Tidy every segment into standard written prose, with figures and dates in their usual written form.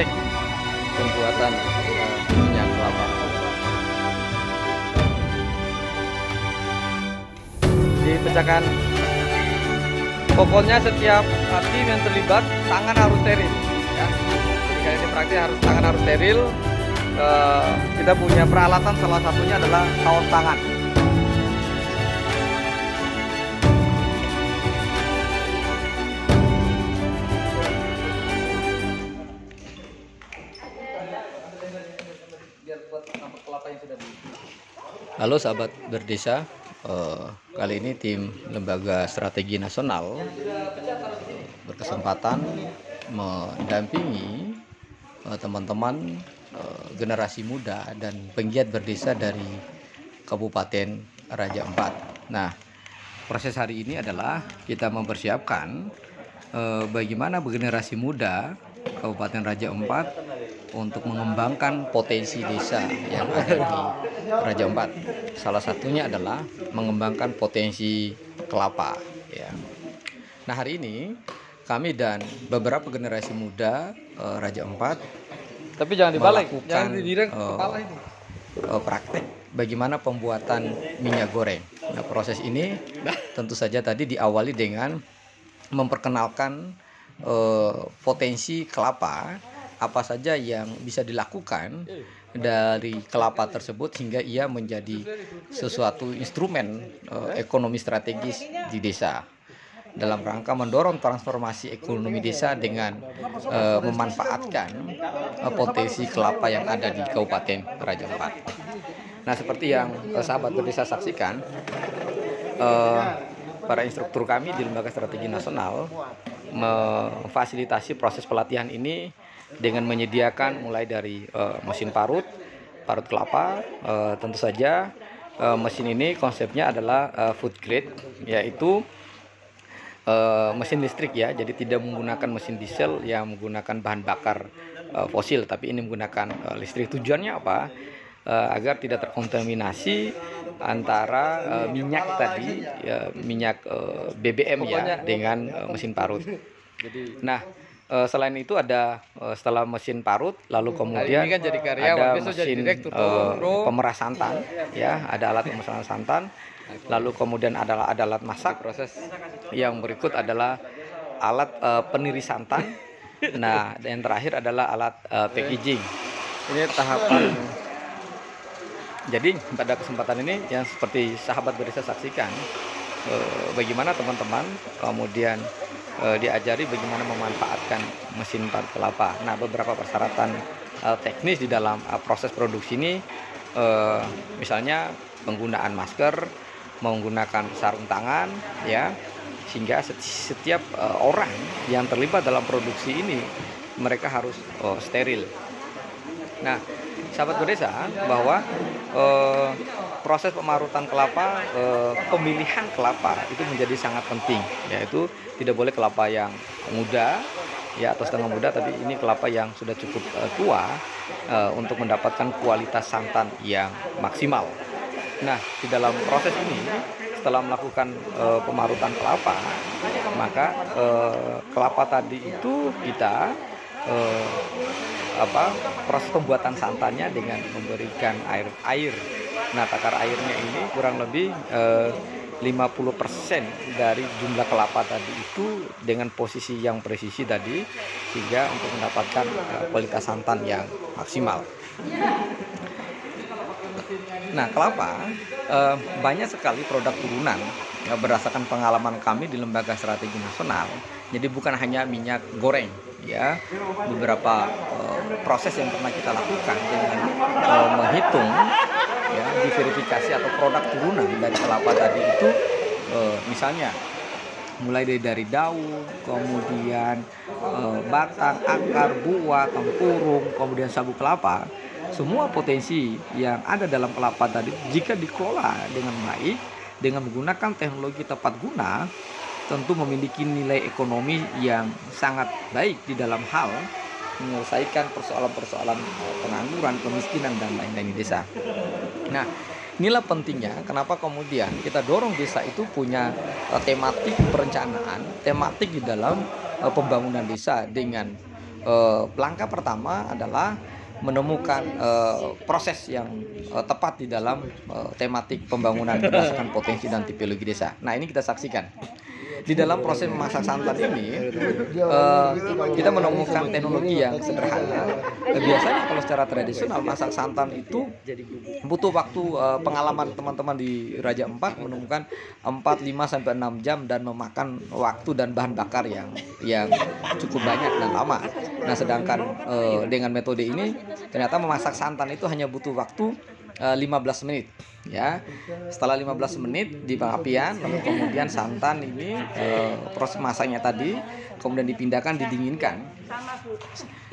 praktek pembuatan minyak kelapa. Dipecahkan, pokoknya setiap tim yang terlibat tangan harus steril ya. Jadi kali ini praktik tangan harus steril. Kita punya peralatan, salah satunya adalah kaos tangan. Halo sahabat berdesa, kali ini tim Lembaga Strategi Nasional berkesempatan mendampingi teman-teman generasi muda dan penggiat berdesa dari Kabupaten Raja Ampat. Nah, proses hari ini adalah kita mempersiapkan bagaimana generasi muda Kabupaten Raja Ampat untuk mengembangkan potensi desa yang ada di Raja Ampat. Salah satunya adalah mengembangkan potensi kelapa ya. Nah, hari ini kami dan beberapa generasi muda Raja Ampat tapi jangan dibalik, melakukan kepala itu. Praktek bagaimana pembuatan minyak goreng. Nah, proses ini tentu saja tadi diawali dengan memperkenalkan potensi kelapa, apa saja yang bisa dilakukan dari kelapa tersebut hingga ia menjadi sesuatu instrumen ekonomi strategis di desa dalam rangka mendorong transformasi ekonomi desa dengan memanfaatkan potensi kelapa yang ada di Kabupaten Raja Ampat. Nah, seperti yang sahabat berdesa saksikan, para instruktur kami di Lembaga Strategi Nasional memfasilitasi proses pelatihan ini dengan menyediakan mulai dari mesin parut kelapa. Tentu saja mesin ini konsepnya adalah food grade, yaitu mesin listrik ya, jadi tidak menggunakan mesin diesel yang menggunakan bahan bakar fosil, tapi ini menggunakan listrik. Tujuannya apa? Agar tidak terkontaminasi antara minyak tadi ya, minyak BBM ya dengan mesin parut. Nah, selain itu ada setelah mesin parut, lalu kemudian kan jadi karyawan, ada besok jadi mesin direktur, pemeras santan ya, ada alat pemeras santan, lalu kemudian ada alat masak. Proses Yang berikut adalah alat peniri santan. Nah, dan yang terakhir adalah alat packaging. ini tahapan. Jadi pada kesempatan ini yang seperti sahabat berdesa saksikan, bagaimana teman-teman kemudian diajari bagaimana memanfaatkan mesin parut kelapa. Nah, beberapa persyaratan teknis di dalam proses produksi ini, misalnya penggunaan masker, menggunakan sarung tangan ya, sehingga setiap orang yang terlibat dalam produksi ini mereka harus steril. Nah, sahabat berdesa, bahwa proses pemarutan kelapa, pemilihan kelapa itu menjadi sangat penting, yaitu tidak boleh kelapa yang muda ya atau setengah muda, tapi ini kelapa yang sudah cukup tua untuk mendapatkan kualitas santan yang maksimal. Nah, di dalam proses ini setelah melakukan pemarutan kelapa, maka kelapa tadi itu kita proses pembuatan santannya dengan memberikan air. Nah, takar airnya ini kurang lebih 50% dari jumlah kelapa tadi itu dengan posisi yang presisi tadi, sehingga untuk mendapatkan kualitas santan yang maksimal. Nah, kelapa banyak sekali produk turunan berdasarkan pengalaman kami di Lembaga Strategi Nasional. Jadi bukan hanya minyak goreng ya, beberapa proses yang pernah kita lakukan dengan menghitung ya, diverifikasi atau produk turunan dari kelapa tadi itu, misalnya mulai dari daun, kemudian batang, akar, buah, tempurung, kemudian sabuk kelapa. Semua potensi yang ada dalam kelapa tadi jika dikelola dengan baik dengan menggunakan teknologi tepat guna, tentu memiliki nilai ekonomi yang sangat baik di dalam hal menyelesaikan persoalan-persoalan pengangguran, kemiskinan, dan lain-lain di desa. Nah, inilah pentingnya kenapa kemudian kita dorong desa itu punya tematik perencanaan, tematik di dalam pembangunan desa dengan langkah pertama adalah menemukan proses yang tepat di dalam tematik pembangunan berdasarkan potensi dan tipologi desa. Nah, ini kita saksikan. Di dalam proses memasak santan ini, kita menemukan teknologi yang sederhana. Biasanya kalau secara tradisional masak santan itu butuh waktu, pengalaman teman-teman di Raja Ampat menemukan 4, 5 sampai 6 jam dan memakan waktu dan bahan bakar yang cukup banyak dan lama. Nah, sedangkan dengan metode ini ternyata memasak santan itu hanya butuh waktu 15 menit ya. Setelah 15 menit di pengapian, lalu kemudian santan ini proses masaknya tadi kemudian dipindahkan, didinginkan.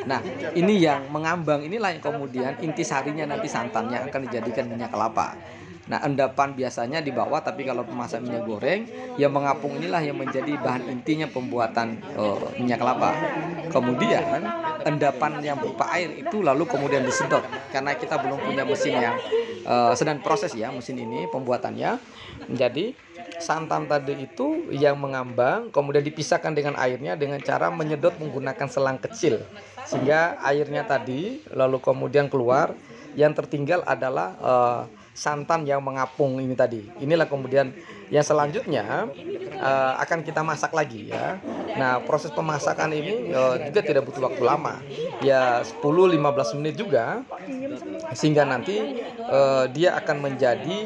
Nah, ini yang mengambang, inilah yang kemudian intisarinya nanti santannya akan dijadikan minyak kelapa. Nah, endapan biasanya di bawah, tapi kalau pemasak minyak goreng, yang mengapung inilah yang menjadi bahan intinya pembuatan minyak kelapa. Kemudian endapan yang berupa air itu lalu kemudian disedot, karena kita belum punya mesin yang sedang proses ya, mesin ini pembuatannya. Jadi santan tadi itu yang mengambang kemudian dipisahkan dengan airnya dengan cara menyedot menggunakan selang kecil, sehingga airnya tadi lalu kemudian keluar. Yang tertinggal adalah santan yang mengapung ini tadi. Inilah kemudian yang selanjutnya akan kita masak lagi ya. Nah, proses pemasakan ini juga tidak butuh waktu lama ya, 10-15 menit juga, sehingga nanti dia akan menjadi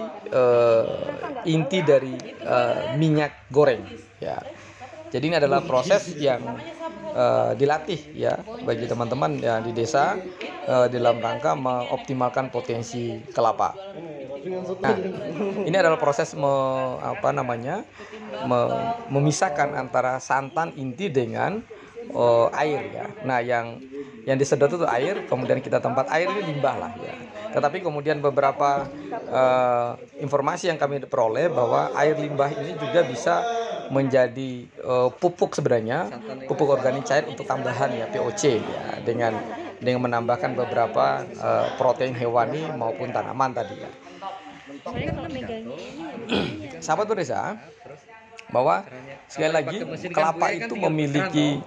inti dari minyak goreng ya. Jadi ini adalah proses yang dilatih ya bagi teman-teman ya di desa dalam rangka mengoptimalkan potensi kelapa. Nah, ini adalah proses memisahkan antara santan inti dengan air ya. Nah, yang disedot itu air, kemudian kita tempat air ini limbah lah ya. Tetapi kemudian beberapa informasi yang kami peroleh bahwa air limbah ini juga bisa menjadi pupuk sebenarnya, pupuk organik cair untuk tambahan ya POC ya, dengan menambahkan beberapa protein hewani maupun tanaman tadi ya. Sahabat Desa, bahwa sekali lagi kelapa itu memiliki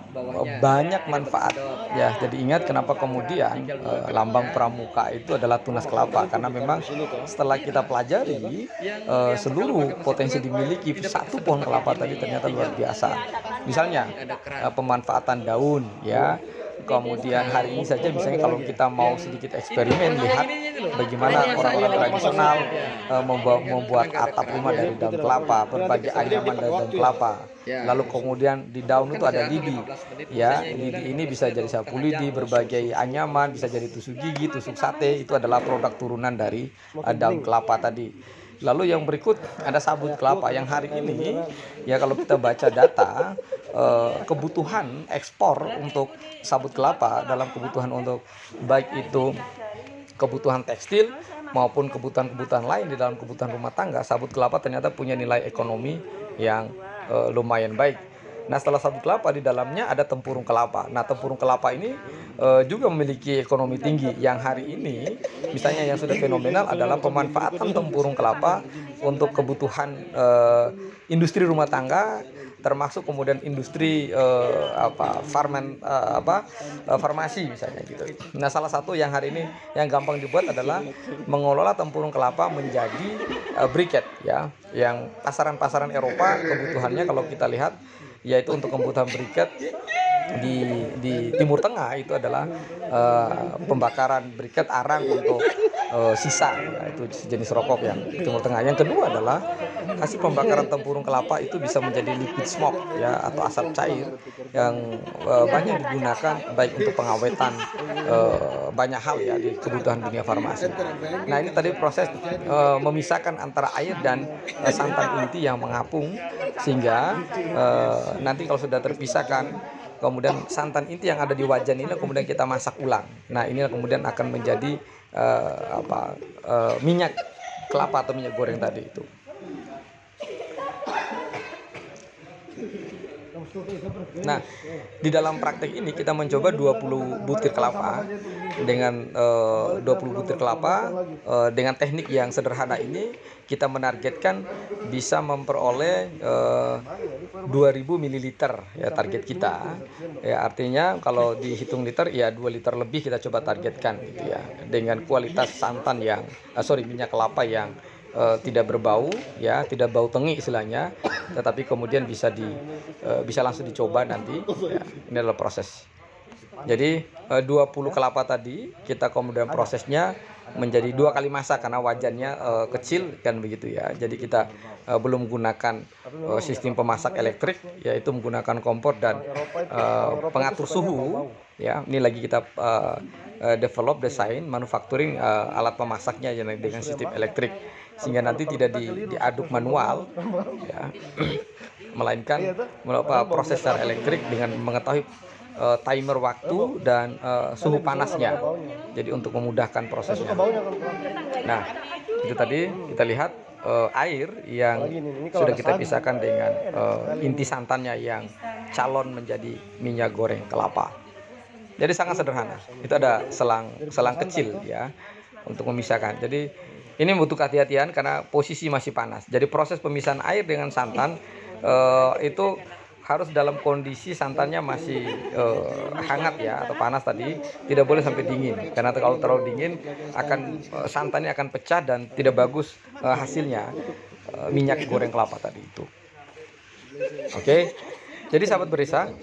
banyak manfaat ya. Jadi ingat kenapa kemudian lambang pramuka itu adalah tunas kelapa, karena memang setelah kita pelajari seluruh potensi dimiliki satu pohon kelapa tadi ternyata luar biasa. Misalnya pemanfaatan daun ya. Kemudian hari ini saja misalnya kalau kita mau sedikit eksperimen, lihat bagaimana orang-orang tradisional membuat atap rumah dari daun kelapa, berbagai anyaman dari daun kelapa. Lalu kemudian di daun itu ada lidi ya, lidi ini bisa jadi sapu lidi, berbagai anyaman, bisa jadi tusuk gigi, tusuk sate, itu adalah produk turunan dari daun kelapa tadi. Lalu yang berikut ada sabut kelapa yang hari ini ya, kalau kita baca data kebutuhan ekspor untuk sabut kelapa dalam kebutuhan untuk baik itu kebutuhan tekstil maupun kebutuhan-kebutuhan lain di dalam kebutuhan rumah tangga, sabut kelapa ternyata punya nilai ekonomi yang lumayan baik. Nah, setelah sabut kelapa di dalamnya ada tempurung kelapa. Nah, tempurung kelapa ini juga memiliki ekonomi tinggi. Yang hari ini misalnya yang sudah fenomenal adalah pemanfaatan tempurung kelapa untuk kebutuhan industri rumah tangga, termasuk kemudian industri farmasi misalnya gitu. Nah, salah satu yang hari ini yang gampang dibuat adalah mengelola tempurung kelapa menjadi briket ya, yang pasaran-pasaran Eropa kebutuhannya kalau kita lihat yaitu untuk kebutuhan briket di Timur Tengah itu adalah pembakaran briket arang untuk sisa ya, itu jenis rokok yang di Timur Tengah. Yang kedua adalah hasil pembakaran tempurung kelapa itu bisa menjadi liquid smoke ya, atau asap cair yang banyak digunakan baik untuk pengawetan banyak hal ya di kebutuhan dunia farmasi. Nah, ini tadi proses memisahkan antara air dan santan inti yang mengapung, sehingga nanti kalau sudah terpisahkan, kemudian santan inti yang ada di wajan ini kemudian kita masak ulang. Nah, ini kemudian akan menjadi minyak kelapa atau minyak goreng tadi itu. Nah, di dalam praktek ini kita mencoba 20 butir kelapa dengan 20 butir kelapa dengan teknik yang sederhana ini kita menargetkan bisa memperoleh 2000 ml ya target kita. Ya, artinya kalau dihitung liter ya 2 liter lebih kita coba targetkan gitu ya. Dengan kualitas santan yang minyak kelapa yang tidak berbau ya, tidak bau tengi istilahnya, tetapi kemudian bisa langsung dicoba nanti ya. Ini adalah proses. Jadi 20 kelapa tadi kita kemudian prosesnya menjadi 2 kali masak karena wajannya kecil kan begitu ya. Jadi kita belum menggunakan sistem pemasak elektrik, yaitu menggunakan kompor dan pengatur suhu ya. Ini lagi kita develop, desain, manufacturing alat pemasaknya dengan sistem elektrik sehingga nanti tidak diaduk manual ya, melainkan proses secara elektrik dengan mengetahui timer waktu dan suhu panasnya, jadi untuk memudahkan prosesnya. Nah, itu tadi kita lihat air yang sudah kita pisahkan dengan inti santannya yang calon menjadi minyak goreng kelapa. Jadi sangat sederhana. Itu ada selang kecil ya untuk memisahkan. Jadi ini butuh kehati-hatian karena posisi masih panas. Jadi proses pemisahan air dengan santan itu harus dalam kondisi santannya masih hangat ya atau panas tadi, tidak boleh sampai dingin karena kalau terlalu dingin santannya akan pecah dan tidak bagus hasilnya minyak goreng kelapa tadi itu. Oke. Jadi sahabat Berisa,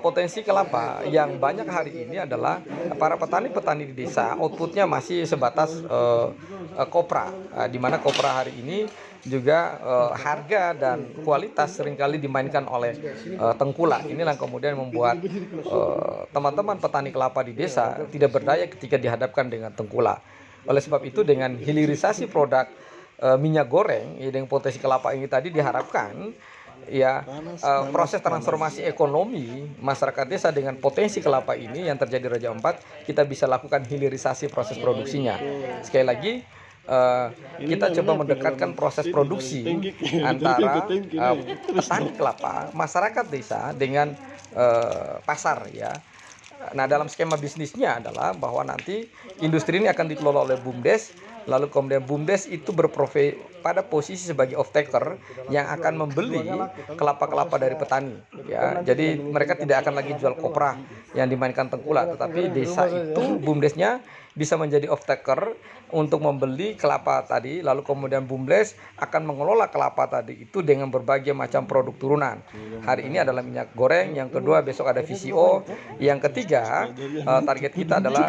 potensi kelapa yang banyak hari ini adalah para petani-petani di desa outputnya masih sebatas kopra, di mana kopra hari ini juga harga dan kualitas seringkali dimainkan oleh tengkulak. Inilah kemudian membuat teman-teman petani kelapa di desa tidak berdaya ketika dihadapkan dengan tengkulak. Oleh sebab itu dengan hilirisasi produk minyak goreng dengan potensi kelapa ini tadi diharapkan ya proses transformasi ekonomi masyarakat desa dengan potensi kelapa ini yang terjadi Raja Ampat, kita bisa lakukan hilirisasi proses produksinya. Sekali lagi kita coba mendekatkan proses produksi antara petani kelapa, masyarakat desa dengan pasar ya. Nah, dalam skema bisnisnya adalah bahwa nanti industri ini akan dikelola oleh BUMDes, lalu kemudian BUMDes itu berprofesi pada posisi sebagai off-taker yang akan membeli kelapa-kelapa dari petani ya. Jadi mereka tidak akan lagi jual kopra yang dimainkan tengkulak, tetapi desa itu BUMDesnya bisa menjadi off-taker untuk membeli kelapa tadi, lalu kemudian BUMDes akan mengelola kelapa tadi itu dengan berbagai macam produk turunan. Hari ini adalah minyak goreng, yang kedua besok ada VCO, yang ketiga target kita adalah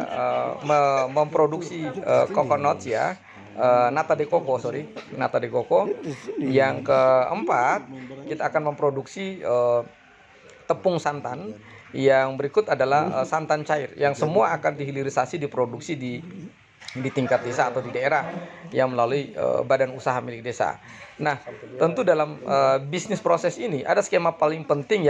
memproduksi coconut ya, nata de coco. Yang keempat kita akan memproduksi tepung santan. Yang berikut adalah santan cair yang semua akan dihilirisasi diproduksi di tingkat desa atau di daerah yang melalui badan usaha milik desa. Nah, tentu dalam bisnis proses ini ada skema paling penting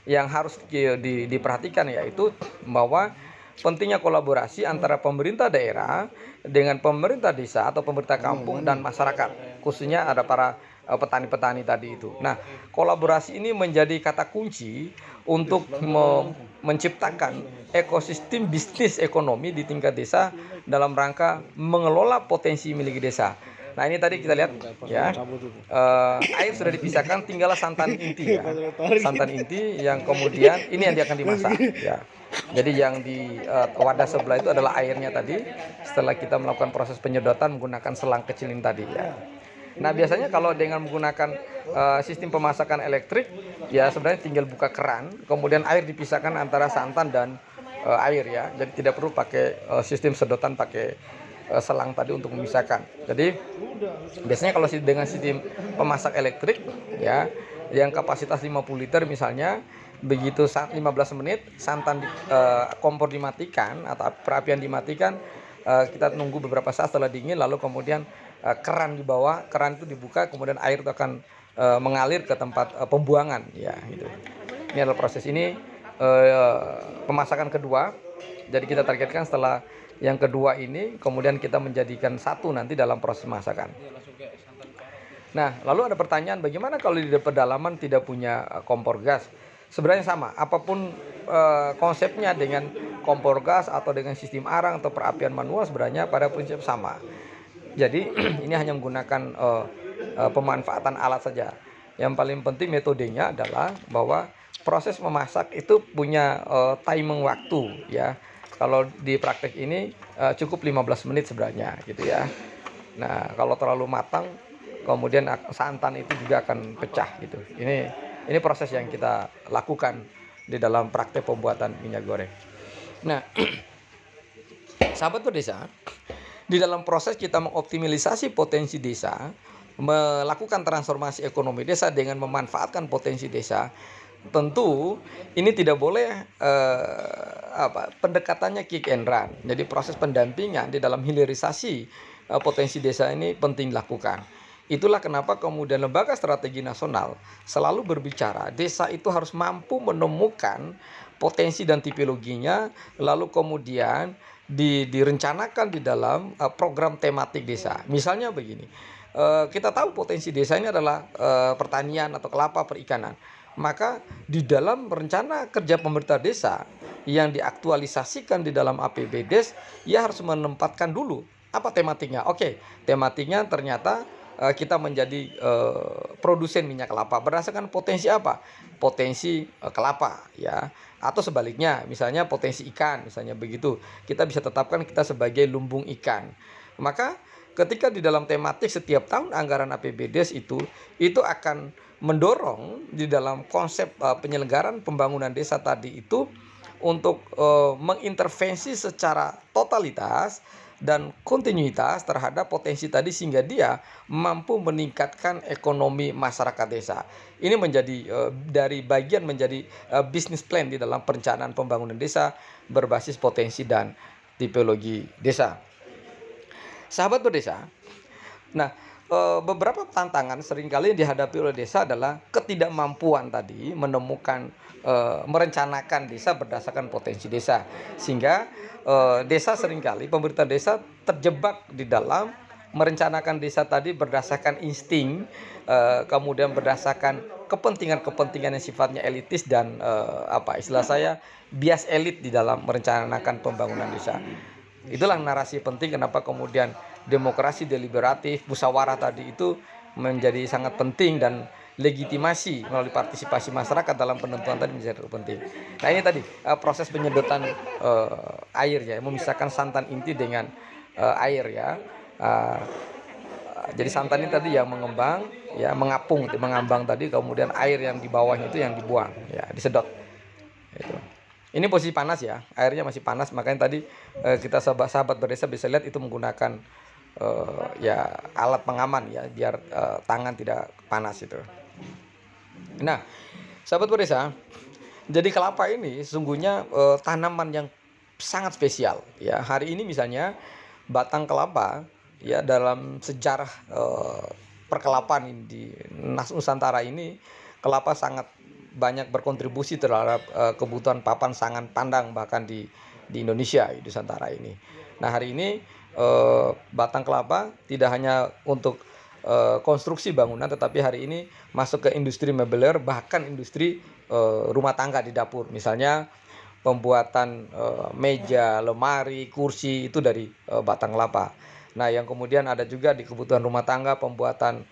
yang harus diperhatikan, yaitu bahwa pentingnya kolaborasi antara pemerintah daerah dengan pemerintah desa atau pemerintah kampung dan masyarakat, khususnya ada para petani-petani tadi itu. Nah, kolaborasi ini menjadi kata kunci untuk menciptakan ekosistem bisnis ekonomi di tingkat desa dalam rangka mengelola potensi milik desa. Nah, ini tadi kita lihat ya, air sudah dipisahkan, tinggallah santan inti ya. Santan inti yang kemudian ini yang akan dimasak ya. Jadi yang di wadah sebelah itu adalah airnya tadi. Setelah kita melakukan proses penyedotan menggunakan selang kecil ini tadi ya. Nah, biasanya kalau dengan menggunakan sistem pemasakan elektrik ya sebenarnya tinggal buka keran, kemudian air dipisahkan antara santan dan air ya. Jadi tidak perlu pakai sistem sedotan pakai selang tadi untuk memisahkan. Jadi biasanya kalau dengan sistem pemasak elektrik ya yang kapasitas 50 liter misalnya, begitu 15 menit santan kompor dimatikan atau perapian dimatikan, kita nunggu beberapa saat setelah dingin, lalu kemudian keran di bawah, keran itu dibuka, kemudian air itu akan mengalir ke tempat pembuangan ya gitu. Ini adalah proses ini pemasakan kedua. Jadi kita targetkan setelah yang kedua ini kemudian kita menjadikan satu nanti dalam proses masakan. Nah, lalu ada pertanyaan, bagaimana kalau di pedalaman tidak punya kompor gas? sebenarnya sama, apapun konsepnya dengan kompor gas atau dengan sistem arang atau perapian manual sebenarnya pada prinsip sama. Jadi ini hanya menggunakan pemanfaatan alat saja. Yang paling penting metodenya adalah bahwa proses memasak itu punya timing waktu ya. Kalau di praktek ini cukup 15 menit sebenarnya gitu ya. Nah, kalau terlalu matang kemudian santan itu juga akan pecah gitu. Ini proses yang kita lakukan di dalam praktek pembuatan minyak goreng. Nah, sahabat berdesa, di dalam proses kita mengoptimalisasi potensi desa, melakukan transformasi ekonomi desa dengan memanfaatkan potensi desa, tentu ini tidak boleh pendekatannya kick and run. Jadi proses pendampingan di dalam hilirisasi potensi desa ini penting dilakukan. Itulah kenapa kemudian Lembaga Strategi Nasional selalu berbicara desa itu harus mampu menemukan potensi dan tipologinya, lalu kemudian direncanakan di dalam program tematik desa. Misalnya begini, kita tahu potensi desa ini adalah pertanian atau kelapa perikanan. Maka di dalam rencana kerja pemerintah desa yang diaktualisasikan di dalam APBDes, ia harus menempatkan dulu apa tematiknya. Oke, tematiknya ternyata kita menjadi produsen minyak kelapa berdasarkan potensi apa? Potensi kelapa ya. Atau sebaliknya, misalnya potensi ikan, misalnya begitu. Kita bisa tetapkan kita sebagai lumbung ikan. Maka ketika di dalam tematik setiap tahun anggaran APBDes itu akan mendorong di dalam konsep penyelenggaraan pembangunan desa tadi itu untuk mengintervensi secara totalitas dan kontinuitas terhadap potensi tadi sehingga dia mampu meningkatkan ekonomi masyarakat desa. Ini menjadi dari bagian menjadi bisnis plan di dalam perencanaan pembangunan desa berbasis potensi dan tipologi desa. Sahabat berdesa, nah beberapa tantangan seringkali dihadapi oleh desa adalah ketidakmampuan tadi menemukan merencanakan desa berdasarkan potensi desa, sehingga desa seringkali pemerintah desa terjebak di dalam merencanakan desa tadi berdasarkan insting, kemudian berdasarkan kepentingan-kepentingan yang sifatnya elitis dan istilah saya bias elit di dalam merencanakan pembangunan desa. Itulah narasi penting kenapa kemudian demokrasi deliberatif, musyawarah tadi itu menjadi sangat penting dan legitimasi melalui partisipasi masyarakat dalam penentuan tadi menjadi penting. Nah ini tadi proses penyedotan air ya, memisahkan santan inti dengan air ya. Jadi santan ini tadi yang mengembang ya, mengambang tadi, kemudian air yang di bawahnya itu yang dibuang ya, disedot. Itu. Ini posisi panas ya, airnya masih panas, makanya tadi kita sahabat berdesa bisa lihat itu menggunakan ya alat pengaman ya biar tangan tidak panas itu. Nah, sahabat berdesa, jadi kelapa ini sesungguhnya tanaman yang sangat spesial ya. Hari ini misalnya batang kelapa ya dalam sejarah perkelapaan di Nusantara ini, kelapa sangat banyak berkontribusi terhadap kebutuhan papan sangan pandang bahkan di Indonesia, di Nusantara ini. Nah hari ini batang kelapa tidak hanya untuk konstruksi bangunan, tetapi hari ini masuk ke industri mebeler, bahkan industri rumah tangga di dapur. Misalnya pembuatan meja, lemari, kursi itu dari batang kelapa. Nah yang kemudian ada juga di kebutuhan rumah tangga pembuatan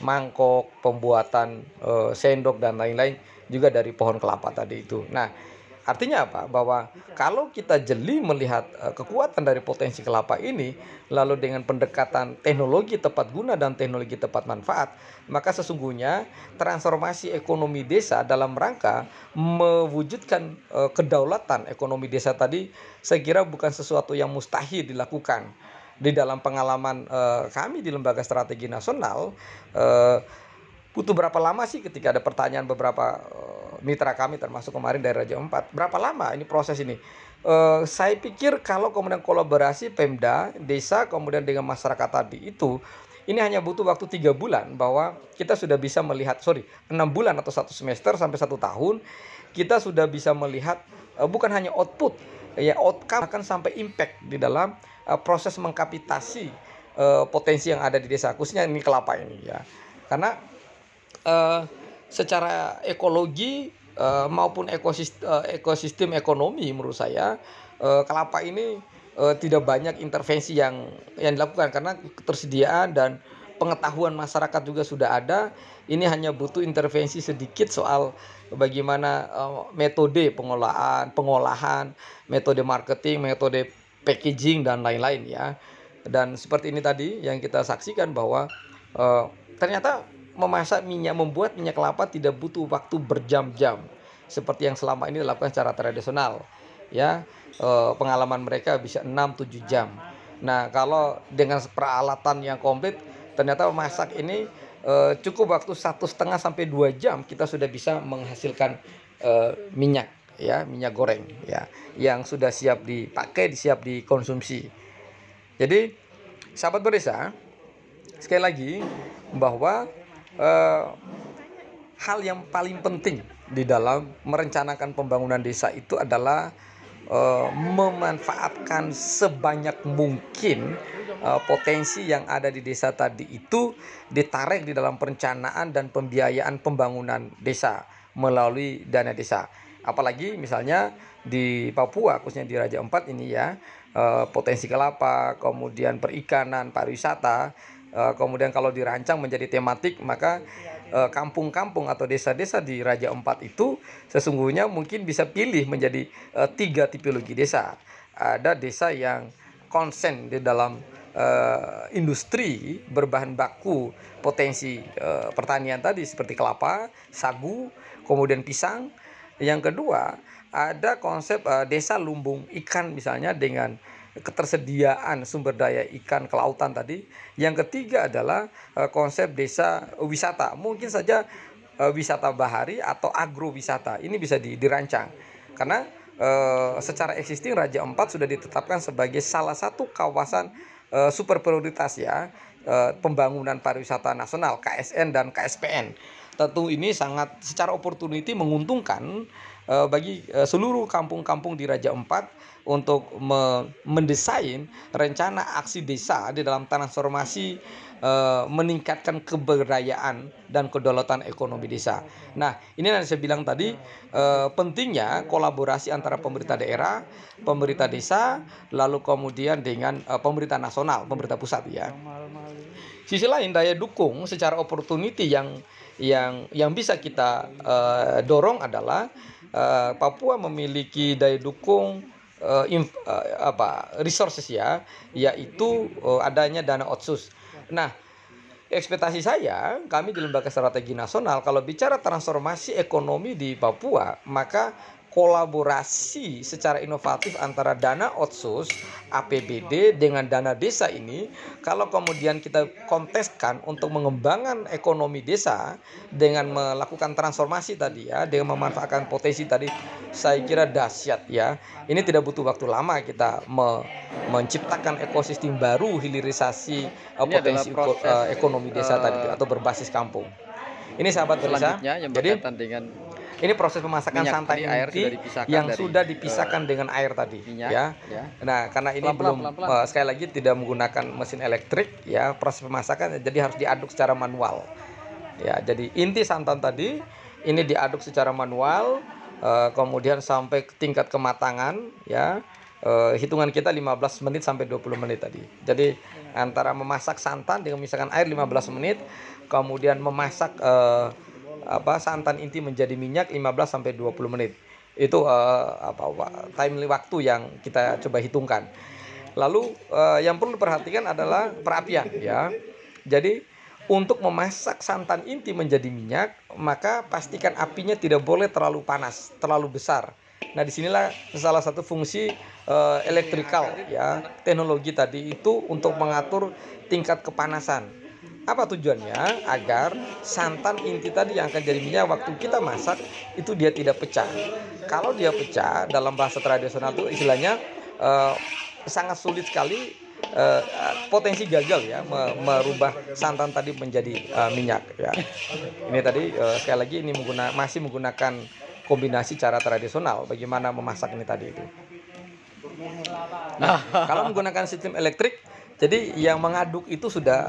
mangkok, pembuatan sendok dan lain-lain juga dari pohon kelapa tadi itu. Nah, artinya apa? Bahwa kalau kita jeli melihat kekuatan dari potensi kelapa ini, lalu dengan pendekatan teknologi tepat guna dan teknologi tepat manfaat, maka sesungguhnya transformasi ekonomi desa dalam rangka mewujudkan kedaulatan ekonomi desa tadi, saya kira bukan sesuatu yang mustahil dilakukan. Di dalam pengalaman kami di Lembaga Strategi Nasional, butuh berapa lama sih ketika ada pertanyaan beberapa mitra kami termasuk kemarin dari Raja Ampat, berapa lama ini proses ini? Saya pikir kalau kemudian kolaborasi Pemda, desa, kemudian dengan masyarakat tadi itu, ini hanya butuh waktu 3 bulan bahwa kita sudah bisa melihat, 6 bulan atau 1 semester sampai 1 tahun, kita sudah bisa melihat bukan hanya output, ya outcome, akan sampai impact di dalam proses mengkapitasi potensi yang ada di desa, khususnya ini kelapa ini ya. Karena secara ekologi maupun ekosistem ekonomi menurut saya kelapa ini tidak banyak intervensi yang dilakukan karena ketersediaan dan pengetahuan masyarakat juga sudah ada. Ini hanya butuh intervensi sedikit soal bagaimana metode pengolahan, metode marketing, metode packaging dan lain-lain ya. Dan seperti ini tadi yang kita saksikan bahwa ternyata membuat minyak kelapa tidak butuh waktu berjam-jam seperti yang selama ini dilakukan secara tradisional ya. Pengalaman mereka bisa 6-7 jam. Nah, kalau dengan peralatan yang komplit ternyata memasak ini cukup waktu 1,5 sampai 2 jam kita sudah bisa menghasilkan minyak ya, minyak goreng ya, yang sudah siap dipakai, siap dikonsumsi. Jadi sahabat berdesa, sekali lagi bahwa hal yang paling penting di dalam merencanakan pembangunan desa itu adalah memanfaatkan sebanyak mungkin potensi yang ada di desa tadi itu ditarik di dalam perencanaan dan pembiayaan pembangunan desa melalui dana desa. Apalagi misalnya di Papua, khususnya di Raja Ampat ini ya, potensi kelapa, kemudian perikanan, pariwisata, kemudian kalau dirancang menjadi tematik, maka kampung-kampung atau desa-desa di Raja Ampat itu sesungguhnya mungkin bisa pilih menjadi 3 tipologi desa. Ada desa yang konsen di dalam industri berbahan baku potensi pertanian tadi seperti kelapa, sagu, kemudian pisang. Yang kedua, ada konsep desa lumbung ikan misalnya dengan ketersediaan sumber daya ikan kelautan tadi. Yang ketiga adalah konsep desa wisata. Mungkin saja wisata bahari atau agrowisata. Ini bisa dirancang. Karena secara existing Raja Ampat sudah ditetapkan sebagai salah satu kawasan super prioritas ya, pembangunan pariwisata nasional KSN dan KSPN. Tentu ini sangat secara opportunity menguntungkan bagi seluruh kampung-kampung di Raja Ampat untuk mendesain rencana aksi desa di dalam transformasi meningkatkan keberdayaan dan kedaulatan ekonomi desa. Nah, ini yang saya bilang tadi, pentingnya kolaborasi antara pemerintah daerah, pemerintah desa, lalu kemudian dengan pemerintah nasional, pemerintah pusat ya. Sisi lain, daya dukung secara opportunity yang bisa kita dorong adalah Papua memiliki daya dukung resources ya, yaitu adanya dana otsus. Nah, ekspektasi saya, kami di Lembaga Strategi Nasional, kalau bicara transformasi ekonomi di Papua, maka kolaborasi secara inovatif antara dana otsus, APBD dengan dana desa ini, kalau kemudian kita konteskan untuk mengembangkan ekonomi desa dengan melakukan transformasi tadi ya, dengan memanfaatkan potensi tadi, saya kira dahsyat ya. Ini tidak butuh waktu lama kita menciptakan ekosistem baru hilirisasi potensi ekonomi desa tadi atau berbasis kampung. Ini sahabat berdesa. Selanjutnya yang Jadi berkaitan dengan ini proses pemasakan minyak, santan tadi air inti sudah dipisahkan yang dari, sudah dipisahkan dengan air tadi minyak, ya. ya. Nah, karena ini Pelan-pelan. sekali lagi tidak menggunakan mesin elektrik ya, proses pemasakan jadi harus diaduk secara manual. Ya, jadi inti santan tadi ini diaduk secara manual kemudian sampai ke tingkat kematangan ya. Hitungan kita 15 menit sampai 20 menit tadi. Jadi antara memasak santan dengan misalkan air 15 menit, kemudian memasak santan inti menjadi minyak 15 sampai 20 menit. Itu time waktu yang kita coba hitungkan. Lalu yang perlu diperhatikan adalah perapian ya. Jadi untuk memasak santan inti menjadi minyak, maka pastikan apinya tidak boleh terlalu panas, terlalu besar. Nah, disinilah salah satu fungsi elektrikal ya, teknologi tadi itu untuk mengatur tingkat kepanasan. Apa tujuannya? Agar santan inti tadi yang akan jadi minyak waktu kita masak itu dia tidak pecah. Kalau dia pecah, dalam bahasa tradisional itu istilahnya sangat sulit sekali, potensi gagal ya, merubah santan tadi menjadi minyak ya. Ini tadi sekali lagi ini masih menggunakan kombinasi cara tradisional bagaimana memasak ini tadi itu. Nah, kalau menggunakan sistem elektrik Jadi yang mengaduk itu sudah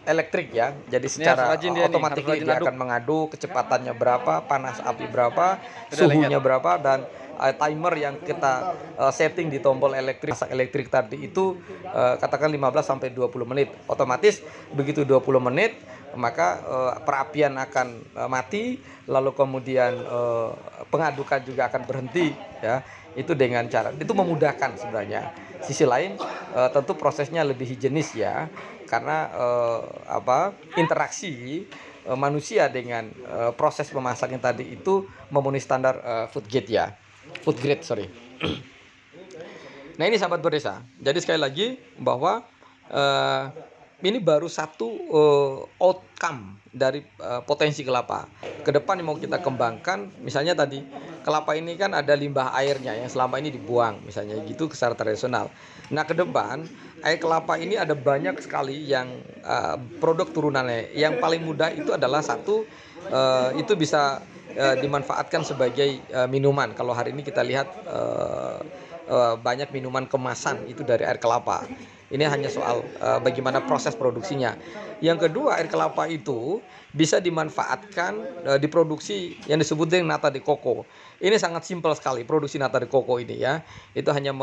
elektrik ya. Jadi secara harus rajin dia nih, otomatis harus rajin dia aduk. akan mengaduk kecepatannya berapa, panas api berapa, Udah suhunya berapa, dan timer yang kita setting di tombol elektrik masak elektrik tadi itu katakan 15 sampai 20 menit. Otomatis begitu 20 menit maka perapian akan mati, lalu kemudian pengadukan juga akan berhenti ya. Itu dengan cara itu memudahkan sebenarnya. Sisi lain tentu prosesnya lebih higienis ya, karena interaksi manusia dengan proses memasaknya tadi itu memenuhi standar food grade sorry. Nah ini sahabat berdesa, jadi sekali lagi bahwa ini baru satu outcome dari potensi kelapa. Ke depan yang mau kita kembangkan, misalnya tadi kelapa ini kan ada limbah airnya yang selama ini dibuang, misalnya gitu secara tradisional. Nah ke depan air kelapa ini ada banyak sekali yang produk turunannya. Yang paling mudah itu adalah satu itu bisa dimanfaatkan sebagai minuman. Kalau hari ini kita lihat banyak minuman kemasan itu dari air kelapa. Ini hanya soal bagaimana proses produksinya. Yang kedua, air kelapa itu bisa dimanfaatkan diproduksi yang disebut dengan nata de coco. Ini sangat simpel sekali produksi nata de coco ini ya. Itu hanya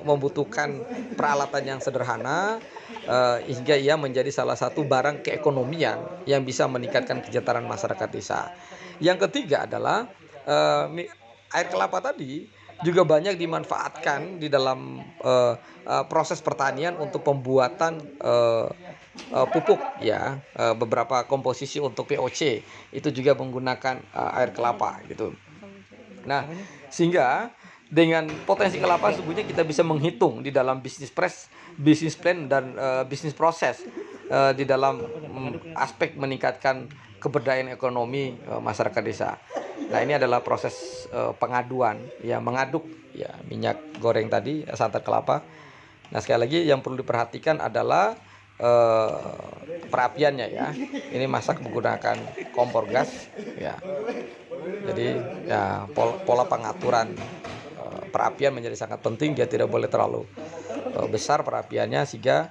membutuhkan peralatan yang sederhana hingga ia menjadi salah satu barang keekonomian yang bisa meningkatkan kesejahteraan masyarakat desa. Yang ketiga adalah air kelapa tadi juga banyak dimanfaatkan di dalam proses pertanian untuk pembuatan pupuk ya, beberapa komposisi untuk POC itu juga menggunakan air kelapa gitu. Nah, sehingga dengan potensi kelapa sesungguhnya kita bisa menghitung di dalam bisnis plan dan bisnis proses di dalam aspek meningkatkan keberdayaan ekonomi masyarakat desa. Nah ini adalah proses pengaduan ya, mengaduk ya minyak goreng tadi santan kelapa. Nah sekali lagi yang perlu diperhatikan adalah perapiannya ya. Ini masak menggunakan kompor gas ya. Jadi ya pola pengaturan perapian menjadi sangat penting. Dia tidak boleh terlalu besar perapiannya sehingga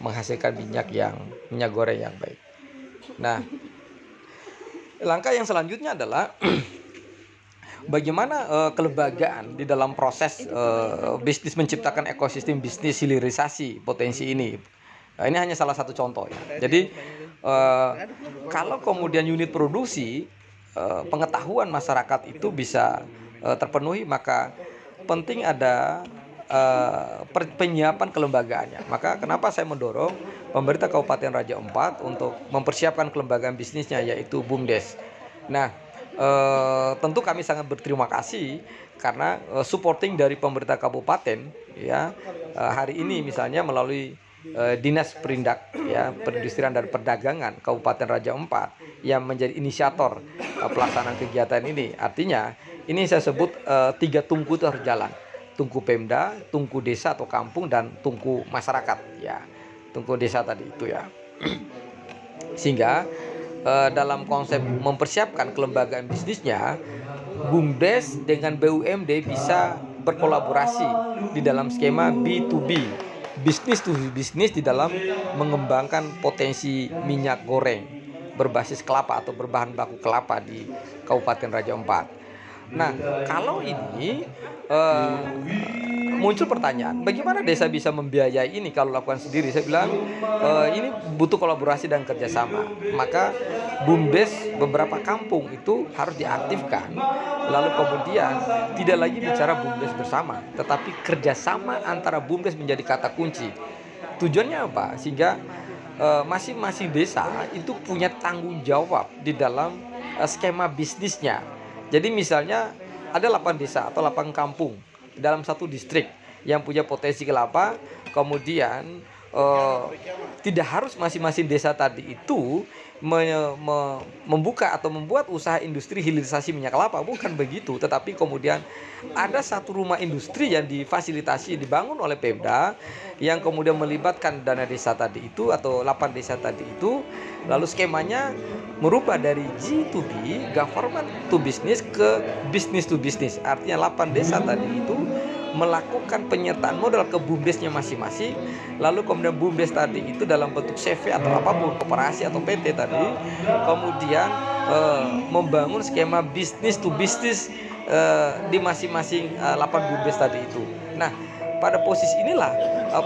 menghasilkan minyak goreng yang baik. Nah, langkah yang selanjutnya adalah bagaimana kelembagaan di dalam proses bisnis menciptakan ekosistem bisnis hilirisasi potensi ini. Ini hanya salah satu contoh ya. Jadi kalau kemudian unit produksi pengetahuan masyarakat itu bisa terpenuhi, maka penting ada penyiapan kelembagaannya. Maka kenapa saya mendorong pemerintah Kabupaten Raja Ampat untuk mempersiapkan kelembagaan bisnisnya yaitu BUMDes. Nah, tentu kami sangat berterima kasih karena supporting dari pemerintah kabupaten ya. Hari ini misalnya melalui Dinas Perindak ya, Perindustrian dan Perdagangan Kabupaten Raja Ampat yang menjadi inisiator pelaksanaan kegiatan ini. Artinya ini saya sebut 3 tungku itu harus jalan. Tungku Pemda, tungku desa atau kampung, dan tungku masyarakat ya. Tungku desa tadi itu ya. Sehingga dalam konsep mempersiapkan kelembagaan bisnisnya, BUMDes dengan BUMD bisa berkolaborasi di dalam skema B2B, bisnis to bisnis, di dalam mengembangkan potensi minyak goreng berbasis kelapa atau berbahan baku kelapa di Kabupaten Raja Ampat. Nah, kalau ini muncul pertanyaan, bagaimana desa bisa membiayai ini kalau lakukan sendiri? Saya bilang ini butuh kolaborasi dan kerjasama. Maka BUMDes beberapa kampung itu harus diaktifkan. Lalu kemudian tidak lagi bicara BUMDes bersama, tetapi kerjasama antara BUMDes menjadi kata kunci. Tujuannya apa? Sehingga masing-masing desa itu punya tanggung jawab di dalam skema bisnisnya. Jadi misalnya ada 8 desa atau 8 kampung dalam satu distrik yang punya potensi kelapa, kemudian tidak harus masing-masing desa tadi itu membuka atau membuat usaha industri hilirisasi minyak kelapa, bukan begitu. Tetapi kemudian ada satu rumah industri yang difasilitasi, dibangun oleh Pemda, yang kemudian melibatkan dana desa tadi itu atau 8 desa tadi itu. Lalu skemanya merubah dari G2B, government to business, ke business to business. Artinya 8 desa tadi itu melakukan penyertaan modal ke BUMDesnya masing-masing, lalu kemudian BUMDes tadi itu dalam bentuk CV atau apapun, koperasi atau PT tadi, kemudian membangun skema bisnis to bisnis di masing-masing 8 BUMDes tadi itu. Nah, pada posisi inilah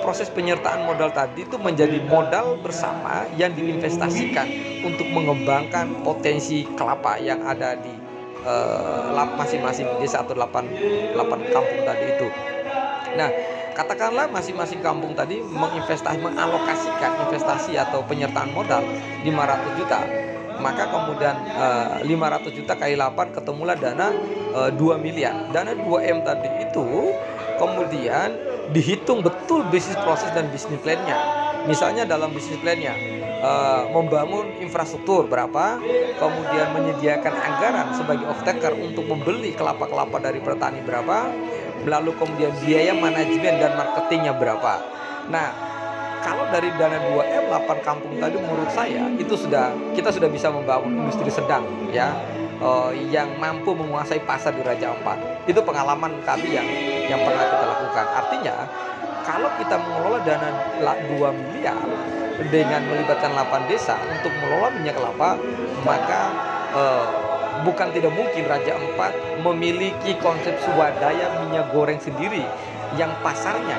proses penyertaan modal tadi itu menjadi modal bersama yang diinvestasikan untuk mengembangkan potensi kelapa yang ada di masing-masing desa atau 8 kampung tadi itu. Nah, katakanlah masing-masing kampung tadi mengalokasikan investasi atau penyertaan modal 500 juta. Maka kemudian 500 juta kali 8 ketemulah dana 2 miliar. Dana 2M tadi itu kemudian dihitung betul bisnis proses dan bisnis plan-nya. Misalnya dalam bisnis plan-nya membangun infrastruktur berapa, kemudian menyediakan anggaran sebagai off-taker untuk membeli kelapa-kelapa dari petani berapa, lalu kemudian biaya manajemen dan marketingnya berapa. Nah, kalau dari dana 2M 8 kampung tadi menurut saya itu kita sudah bisa membangun industri sedang ya, yang mampu menguasai pasar di Raja Ampat. Itu pengalaman kami yang pernah kita lakukan. Artinya kalau kita mengelola dana 2 miliar dengan melibatkan 8 desa untuk mengelola minyak kelapa, maka bukan tidak mungkin Raja Ampat memiliki konsep swadaya minyak goreng sendiri yang pasarnya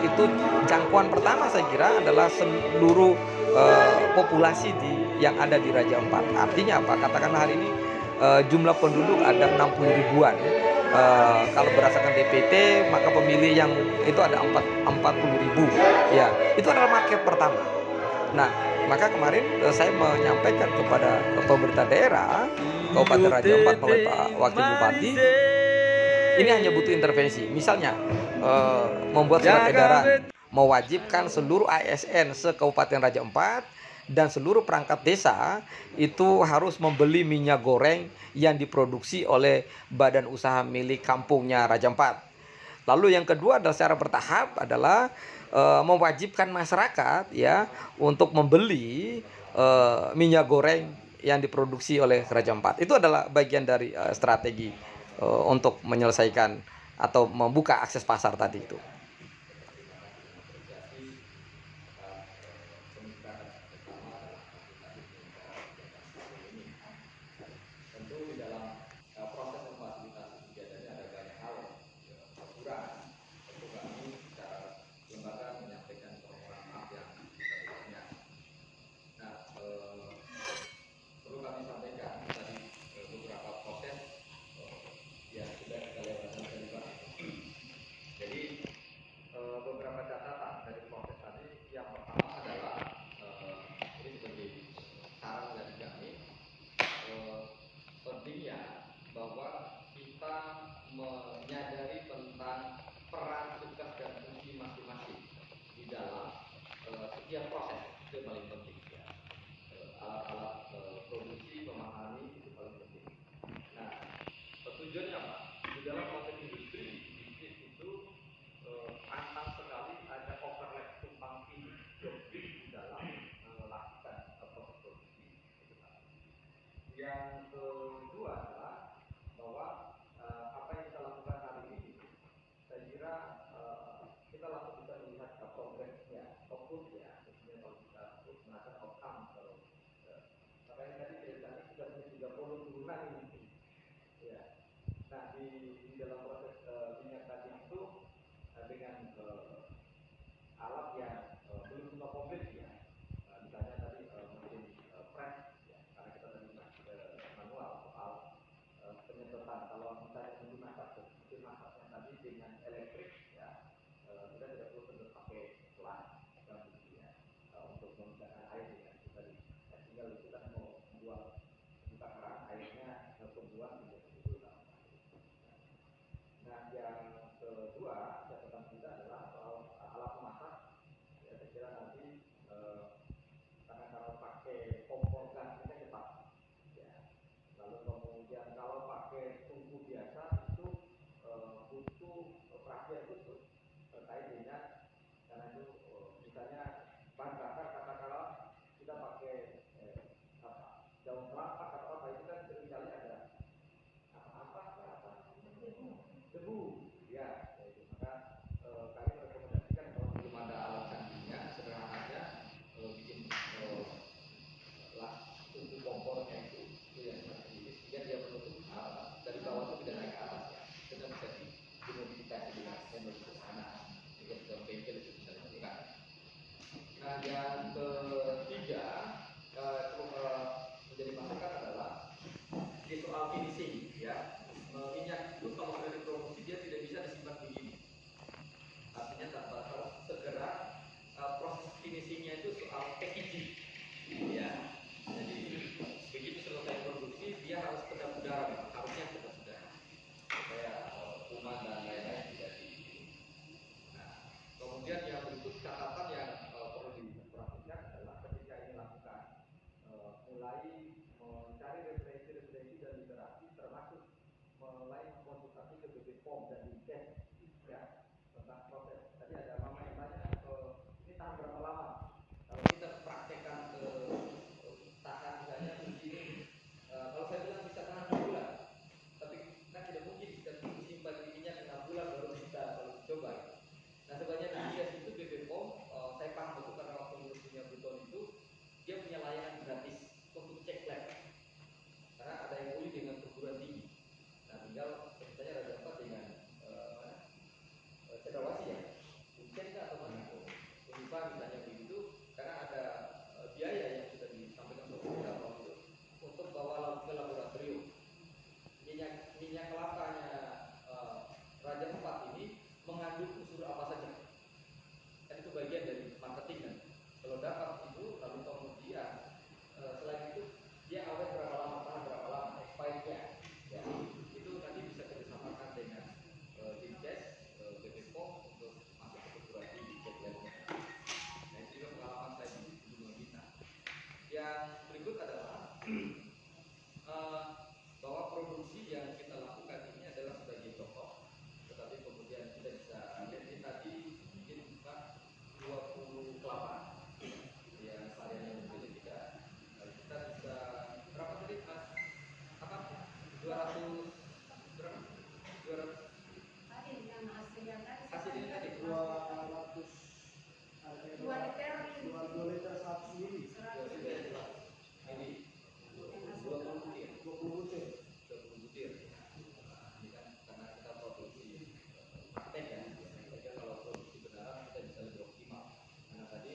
itu jangkauan pertama saya kira adalah seluruh populasi yang ada di Raja Ampat. Artinya apa? Katakanlah hari ini jumlah penduduk ada 60 ribuan. Kalau berdasarkan DPT maka pemilih yang itu ada 40 ribu. Ya, itu adalah market pertama. Nah, maka kemarin saya menyampaikan kepada pemerintah daerah Kabupaten Raja Ampat melalui Pak Wakil Bupati, ini hanya butuh intervensi. Misalnya membuat surat edaran mewajibkan seluruh ASN se-Kabupaten Raja Ampat dan seluruh perangkat desa itu harus membeli minyak goreng yang diproduksi oleh badan usaha milik kampungnya Raja Ampat. Lalu yang kedua adalah secara bertahap adalah mewajibkan masyarakat ya untuk membeli minyak goreng yang diproduksi oleh Raja Ampat. Itu adalah bagian dari strategi untuk menyelesaikan atau membuka akses pasar tadi itu. Beberapa catatan dari proses tadi. Yang pertama adalah ini sebagai saran dari kami, pentingnya bahwa kita menyadari tentang peran, tugas dan fungsi masing-masing di dalam setiap proses. Itu yang paling penting ya. Alat-alat produksi memahami itu paling penting. Nah, tujuannya apa? Di dalam proses industri bisnis itu pantang sekali ada overlap tumpang tindih jobbing di dalam melakukan proses produksi. Yang kedua adalah bahwa apa yang kita lakukan hari ini, saya kira kita langsung bisa melihat progresnya, outputnya. Tentunya kalau kita menggunakan outcome, kalau makanya tadi ceritanya sudah punya 30 turunan ini. Ya. Nah, di dalam proses minyak tadi itu dengan alat yang belum semua komplit ya. Misalnya tadi mesin press ya, karena kita tadi manual soal penyedotan. Kalau misalnya mesin masaknya tadi dengan elektrik ya, kita tidak perlu sedot pakai selang dan begitu ya, untuk memisahkan air dengan tadi. Tinggal kita mau buka keran, airnya kebuang tidak itu. catatan yang perlu diperhatikan adalah ketika ini lakukan mulai mencari referensi dan literasi, termasuk mulai konsultasi ke BP POM dan Dinkes ya tentang proses. Tadi ada mama yang tanya ini tahan berapa lama? Kalau kita praktekkan ke tahan misalnya begini, kalau saya bilang bisa tahan 6 bulan, tapi kan tidak mungkin kita simpan ininya 6 bulan baru kita coba. Nah sebenarnya di Dinkes itu BP POM, saya paham betul karena waktu ngurus punya Buton itu dia punya layanan gratis untuk cek lab karena ada yang MOU dengan perguruan tinggi. Nah tinggal ceritanya ada dapat dengan Cendrawasih ya, Uncen atau mana, Unifa misalnya begitu, karena ada biaya yang sudah disampaikan oleh kita waktu itu untuk bawa ke laboratorium. Minyak kelapanya Raja Empat ini mengandung unsur apa saja? Kan itu bagian dari marketing kan. Kalau dapat itu lalu kemudian selain itu dia awet berapa lama, tahan berapa lama, expirednya. Ya, itu nanti bisa kerjasamakan dengan Dinkes, BP POM untuk masuk ke perguruan tinggi cek labnya. Nah itu juga pengalaman saya di Gunung Bintang. Yang berikut adalah bahwa produksi yang kita lakukan ini adalah sebagai contoh, tetapi kemudian kita bisa lihat ini tadi mungkin buka 20 kelapa yang variannya berbeda tidak. Kita bisa berapa tadi mas? Apa? 200 berapa? 200 hasil ini tadi 200 2 liter 2 liter 100 mili. ini 20 butir 20 butir. 20 butir. Nah, ini kan karena kita produksi praktek kan, jadi kalau produksi benaran kita bisa lebih optimal. Karena tadi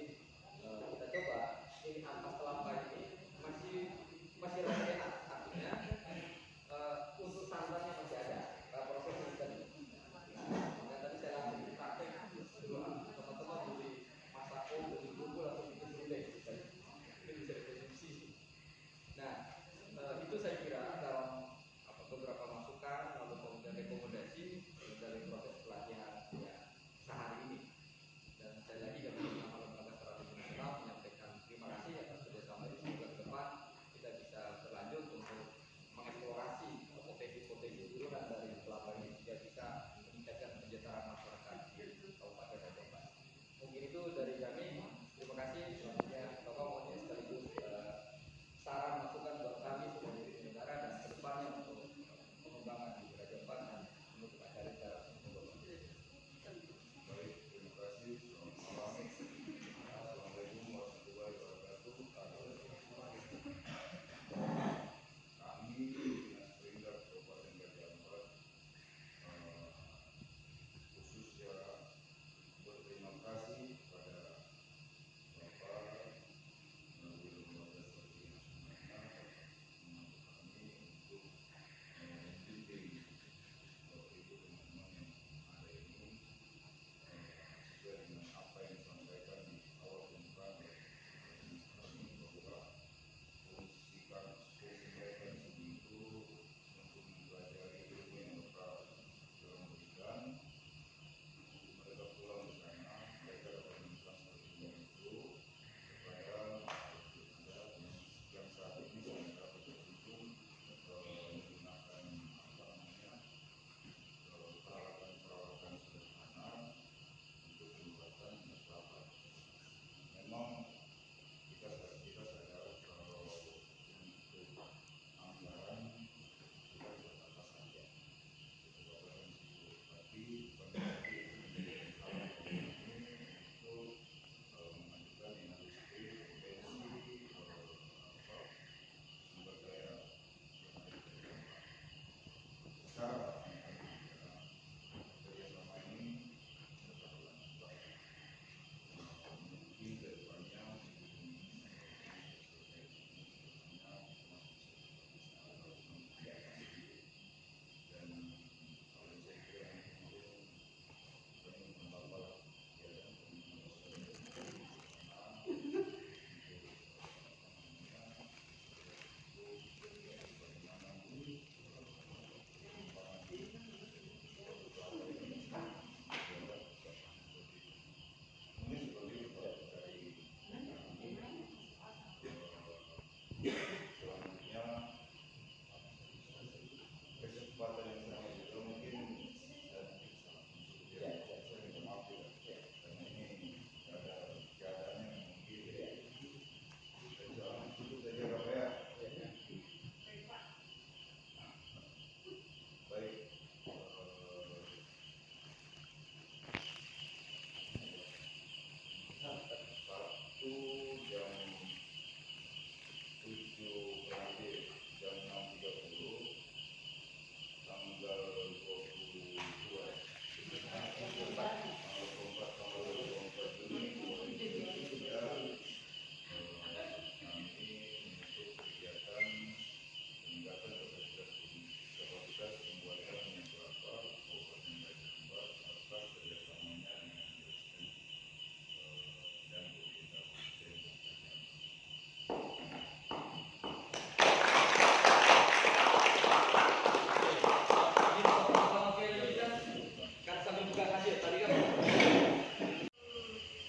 kita coba ini ampas kelapa ini masih rasa enak, artinya unsur santannya masih ada, prosesnya tadi. Nah, makanya tadi saya langsung praktek dulu teman-teman beli masako, beli bubur atau bikin serundeng, ini bisa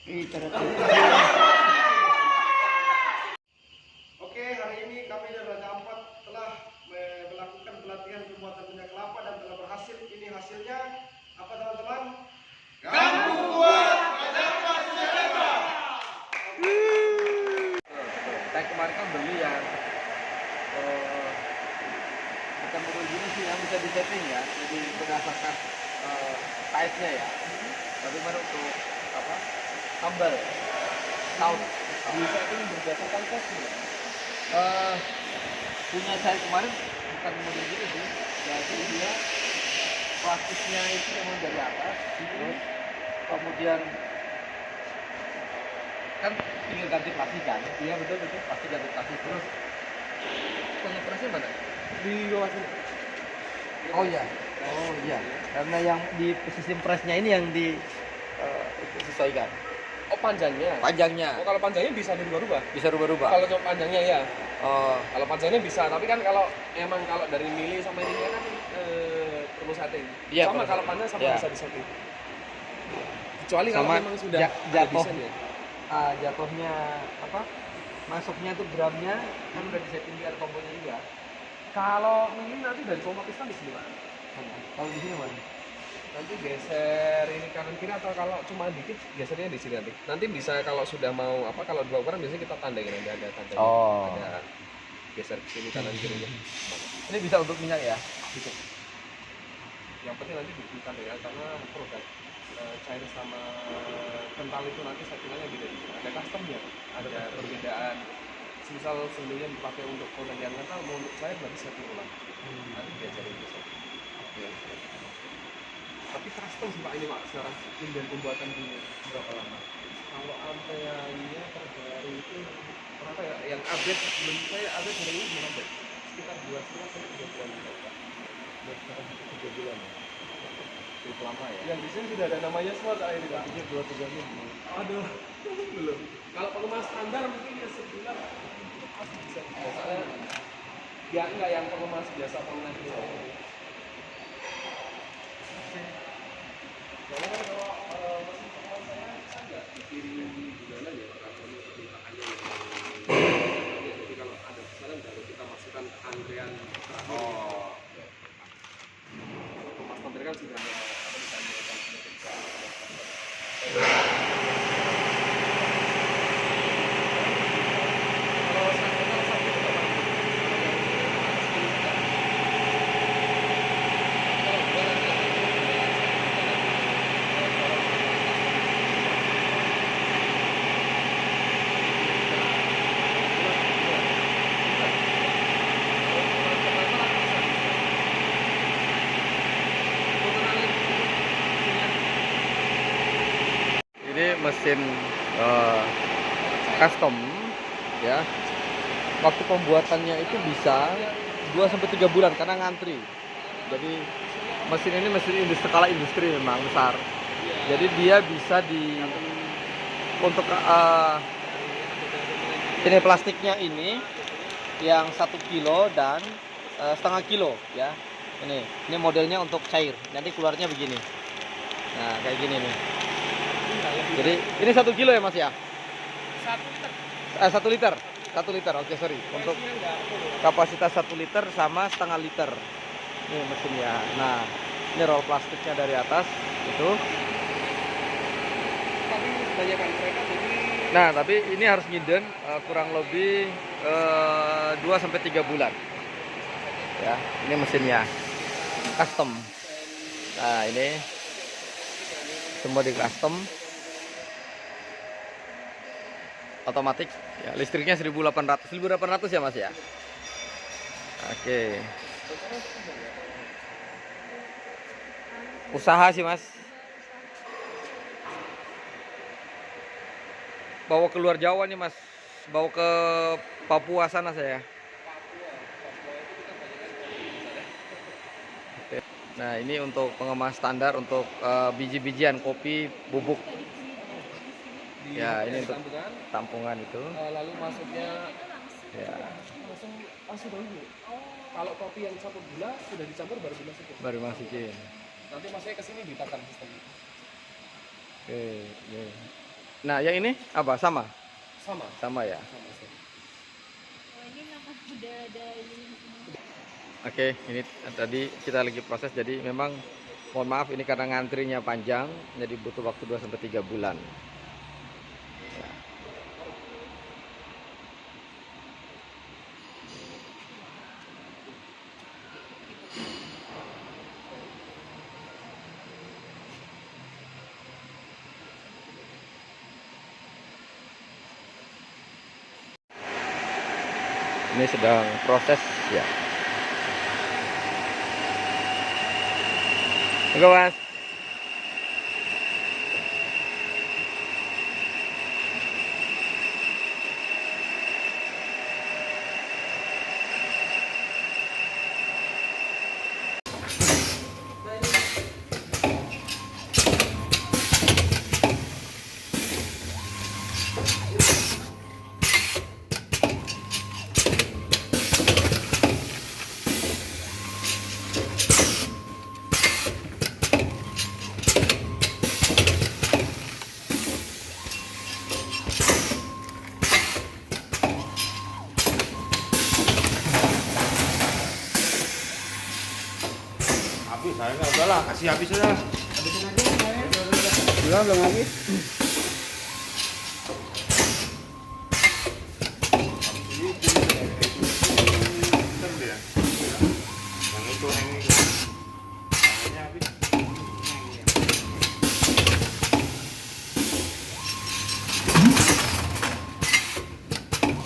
Oke, hari ini kami dari Raja Ampat telah melakukan pelatihan pembuatan minyak kelapa dan telah berhasil. Ini hasilnya apa teman-teman? Saya kemarin kan beli yang bukan model gini sih yang bisa disetting ya, jadi berdasarkan size-nya ya. Bagaimana untuk apa? Sambal, saus disetting berdasarkan size-nya. Punya saya kemarin bukan model gini sih, jadi dia plastiknya itu memang dari atas, terus kemudian kan tinggal ganti plastik kan? Iya betul betul. Plastik ganti plastik terus. Pengepresnya mana? Di bawah sini. Oh iya. Oh iya. Karena yang di sistem presnya ini yang disesuaikan. Oh panjangnya. Panjangnya Oh kalau panjangnya bisa dirubah-rubah. bisa rubah-rubah. Kalau cuma panjangnya ya. Oh, Kalau panjangnya bisa, tapi kan kalau emang kalau dari mili sampai ini kan perlu setting. Iya, Sama perlu. kalau panjang sama Iya. bisa disetting. Kecuali kalau Sama memang sudah jatuh. desain ya. jatuhnya apa? Masuknya tuh gramnya kan udah disetting di air komponya juga. Kalau mili nanti dari pompa piston di sini Pak. Kalau di sini mana? Nanti geser ini kanan kiri atau kalau cuma dikit gesernya di sini nanti. Nanti bisa kalau sudah mau apa kalau dua ukuran biasanya kita tandai nanti ada tandanya. Oh. Ada geser ke sini kanan kirinya. Ini bisa untuk minyak ya? Gitu. Yang penting nanti ditandai ya karena produk cair sama kental itu nanti settingannya beda. Ada customnya, ada perbedaan. Misal sebelumnya dipakai untuk produk yang kental, mau untuk cair nanti setting ulang. Nanti diajarin bisa. Tapi custom sih Pak ini Pak sekarang dan pembuatan dunia berapa lama? Kalau ampeannya per hari itu berapa ya? Yang update sebelum saya update hari ini belum update sekitar 2,5 sampai 3 bulan juga Pak. 2,5 3 bulan. Cukup lama ya. Yang di sini sudah ada namanya semua saat ini Pak. Pikir 2-3 minggu. Aduh, belum. Kalau pengemas standar mungkin ya sebulan pasti bisa. Biasanya ya enggak yang pengemas biasa pengemas biasa. Karena kan kalau mesin pengemas saya nggak dikirim bulanan ya Pak, kalau permintaannya jadi kalau ada pesanan baru kita masukkan ke antrean terakhir. Oh. Mas Menteri kan sudah ada apa misalnya kalau saya kenal satu itu Pak. Kalau dua nanti Ini mesin custom ya. Waktu pembuatannya itu bisa 2 sampai 3 bulan karena ngantri. Jadi mesin ini mesin skala industri memang besar. Jadi dia bisa untuk ini plastiknya ini yang 1 kilo dan setengah kilo ya. Ini modelnya untuk cair. Nanti keluarnya begini. Nah, kayak gini nih. Jadi ini 1 kilo ya Mas ya? 1 liter. 1 liter. Oke, sorry. Untuk kapasitas 1 liter sama setengah liter. Ini mesinnya. Nah, ini roll plastiknya dari atas itu. tapi kebanyakan mereka jadi Nah, tapi ini harus ngiden kurang lebih 2 sampai 3 bulan. Ya, ini mesinnya custom. Nah, ini semua di custom. Otomatis ya, listriknya 1800 ya Mas ya. Oke. Usaha sih Mas. Bawa keluar Jawa nih Mas. Bawa ke Papua sana saya. Oke. Nah, ini untuk pengemas standar untuk biji-bijian kopi bubuk. Ya, ini untuk tampungan, tampungan itu. lalu masuknya Ya, langsung dulu. Kalau kopi yang 1 gula sudah dicampur baru dimasukin. baru masukin. Nanti masuknya ke sini ditekan sistem. Oke, oke. Nah, yang ini apa? Sama? Sama. Sama ya. Sama sih. Oh, ini nama udah ada ini semua. Oke, ini tadi kita lagi proses, jadi memang mohon maaf ini karena ngantrinya panjang, jadi butuh waktu 2 sampai 3 bulan. Ya. Ini sedang proses ya. Enggak, Mas. Habis sayangnya udahlah, kasih habis aja. Habisin aja saya. Belum habis. Yang itu hang itu. Sayangnya habis.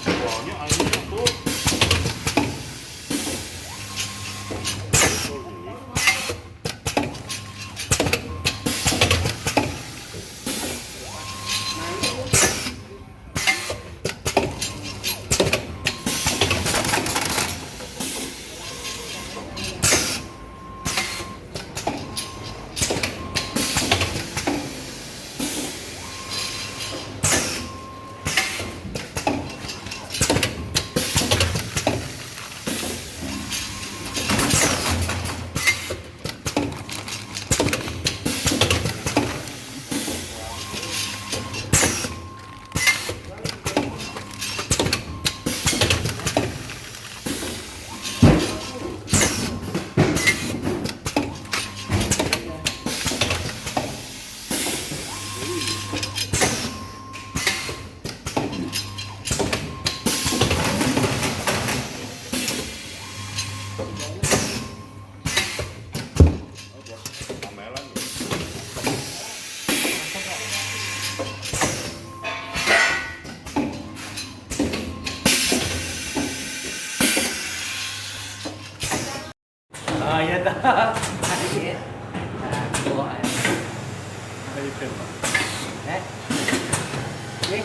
Banyak airnya tuh. Pamelan. Ah, iya dah. Sedikit. Nah, bawa air. Oke.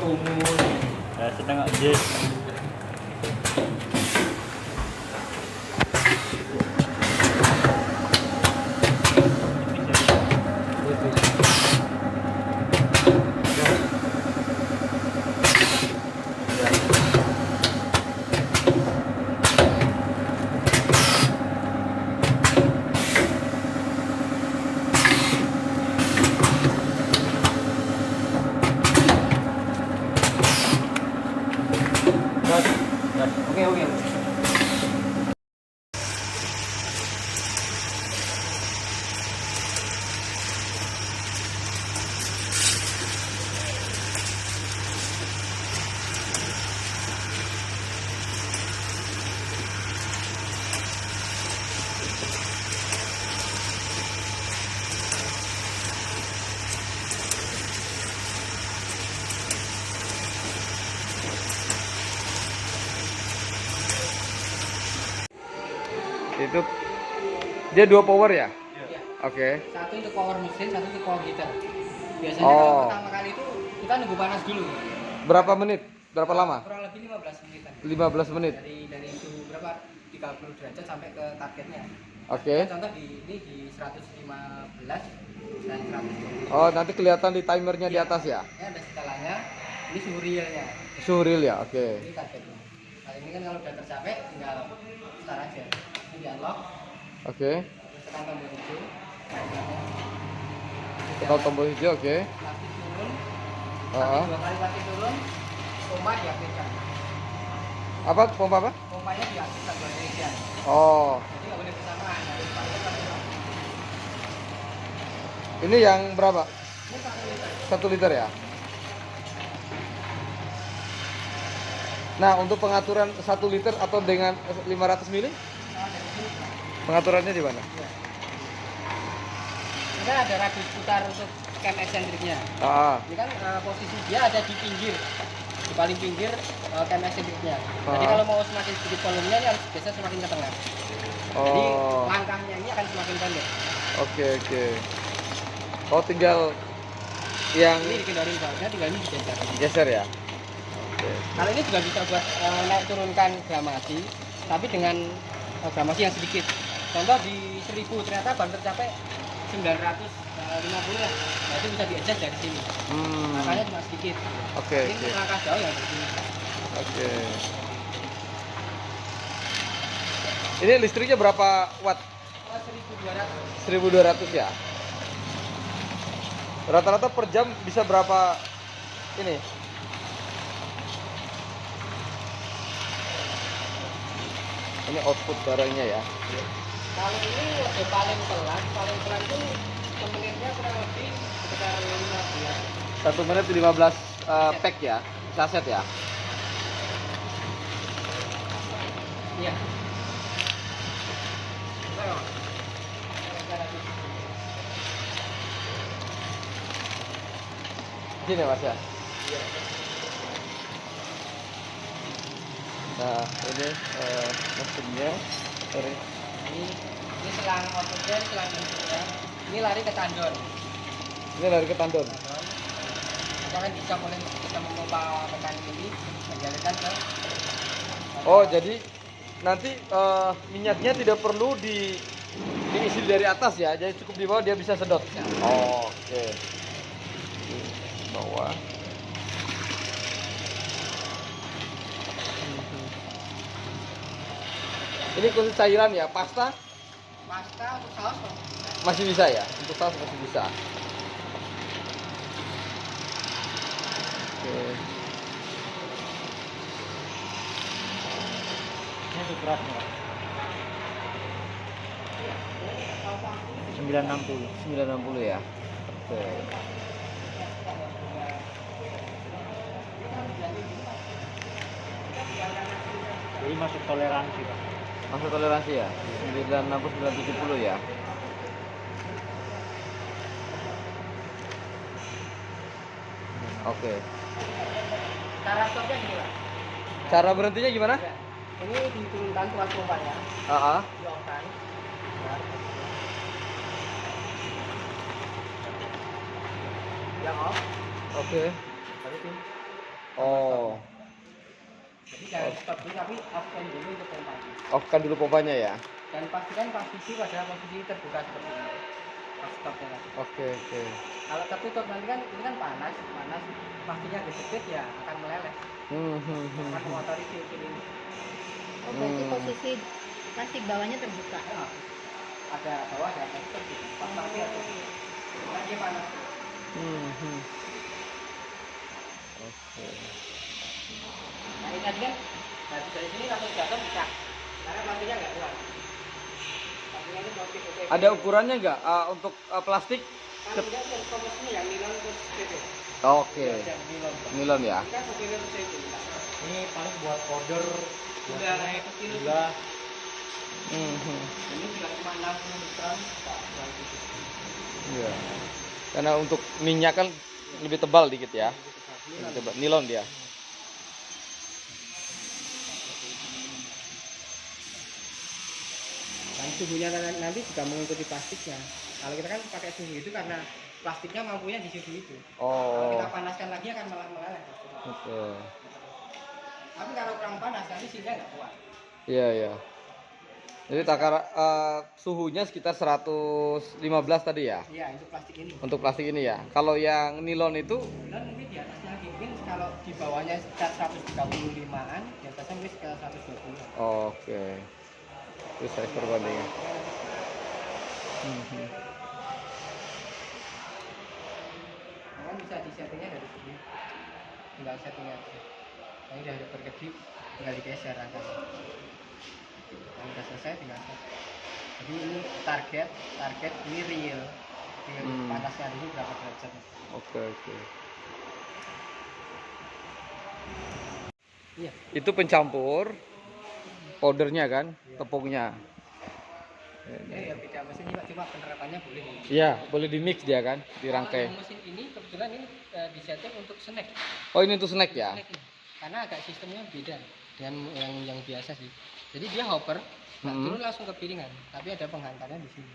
Tunggu. Sedang aja. Oke, oke. Itu dia 2 power ya? Iya. Oke. Satu untuk power mesin, satu untuk power heater. Biasanya Oh. kalau pertama kali itu kita nunggu panas dulu. Berapa menit? Berapa lama? Kurang lebih 15 menitan. 15 menit. Dari suhu berapa? 30 derajat sampai ke targetnya. Oke. Contoh ini di 115 dan 120. Oh, nanti kelihatan di timernya di atas ya? Ini ada setelannya. Ini suhu realnya. Suhu real ya? Oke. Ini targetnya. Nah, ini kan kalau udah tercapai tinggal start aja. Ini di unlock, Oke. tekan tombol hijau. Tekan tombol hijau, oke. Plastik turun, Oh. 2 kali plastik turun, pompa diaktifkan. Apa pompa apa? Pompanya diaktifkan buat Indonesia. Oh, Jadi nggak boleh bersamaan. Harus plastik plastik. ini yang berapa? Ini 1 liter. 1 liter ya. Nah, untuk pengaturan 1 liter atau dengan 500 ml, pengaturannya di mana? Ini kan ada radius putar untuk cam eksentriknya. Ah, Ini kan posisi dia ada di pinggir, di paling pinggir cam eksentriknya. Jadi Ah. kalau mau semakin sedikit volumenya, ini harus biasa semakin ke tengah. Jadi oh, langkahnya ini akan semakin pendek. oke oke. Oh, tinggal yang Ini dikendorin bawahnya, tinggal ini digeser. geser ya. Oke. Kalau ini juga bisa buat naik turunkan gramasi, tapi dengan gramasi yang sedikit. Contoh di 1000 ternyata baru tercapai 950 lah. Nah, itu bisa di-adjust dari sini. Makanya cuma sedikit. Oke Ini oke langkah jauh yang begini. oke. Ini listriknya berapa watt? 1200. 1200 ya. Rata-rata per jam bisa berapa ini? Ini output barangnya ya. Kalau ini udah paling pelan itu semenitnya kurang lebih sekitar 15. 1 menit 15 pack ya, saset ya. Iya. Sini Mas ya. Nah, ini mesinnya. Sorry. Ini selang outputnya, selang inputnya. Ini lari ke tandon. Ini dari ke tandon. Kita kan bisa memompa tekan ini, menjalurkan ke. Oh, jadi nanti minyaknya tidak perlu diisi dari atas ya, jadi cukup di bawah dia bisa sedot. Oh, oke. Di bawah. Ini khusus cairan ya, pasta Pasta untuk saus Pak. masih bisa ya, untuk saus masih bisa. Oke. Ini untuk beratnya, Pak. 960. 960 ya. Oke. Jadi masuk toleransi, Pak. Masuk toleransi ya? 960 970 ya. Oke. Cara stopnya gini Pak. Cara berhentinya gimana? Ya. Ini diturunkan tuas pompanya, Ah, di off kan. Yang off. oke. Oh, Jadi jangan stop dulu tapi off kan dulu untuk pompa. off kan dulu pompanya ya. Dan pastikan posisi pada posisi terbuka seperti ini. Off stopnya tadi. Oke, oke. Kalau tertutup nanti kan ini kan panas, pastinya dikit ya akan meleleh. Akan mengotori fil ini. Oh, berarti posisi plastik bawahnya terbuka. Nah, ada bawah ada atas gitu. Pas pasti ada. Nah, dia panas. Oke. Nah, ini tadi kan dari sini langsung jatuh pecah. Karena plastiknya nggak kuat. Plastiknya ini plastik oke. Ada ukurannya nggak untuk plastik? Kan enggak yang komposnya yang nilon terus gitu. Oke. Yang nilon. Pak. Nilon ya. Ini kan supirnya terus itu. Ini paling buat order Udah naik kecil itu. gula. Ini juga cuma 60 gram. Iya. Karena untuk minyak kan lebih tebal dikit ya. Lebih tebal. Nilon dia. Dan suhunya nanti juga mengikuti plastiknya. Kalau kita kan pakai suhu itu karena plastiknya mampunya di suhu itu. Kalau Oh. kita panaskan lagi akan malah meleleh. Oke. Tapi kalau kurang panas nanti silnya nggak kuat. Iya, iya. Jadi suhunya sekitar 115 tadi ya. Iya, untuk plastik ini. Untuk plastik ini ya. Kalau yang nilon itu Dan mungkin di atasnya lagi mungkin kalau di bawahnya sekitar 135-an, di atasnya mungkin sekitar 120. oke. Itu size perbandingan. Nah, kan bisa di settingnya dari sini, tinggal setting aja. Nah, ini udah berkedip, tinggal digeser angkanya. Nah, udah selesai tinggal set. Jadi ini target ini real panasnya ini berapa derajat. Oke. Iya. Itu pencampur powdernya kan, tepungnya. Ya beda mesin ini Pak, cuma penerapannya boleh. Iya, boleh di mix dia kan, dirangkai. Kalau yang mesin ini kebetulan ini disetting untuk snack. Oh, ini untuk snack ya? Snack ini. Karena agak sistemnya beda dengan yang biasa sih. Jadi dia hopper, nggak turun langsung ke piringan, tapi ada penghantarnya di sini.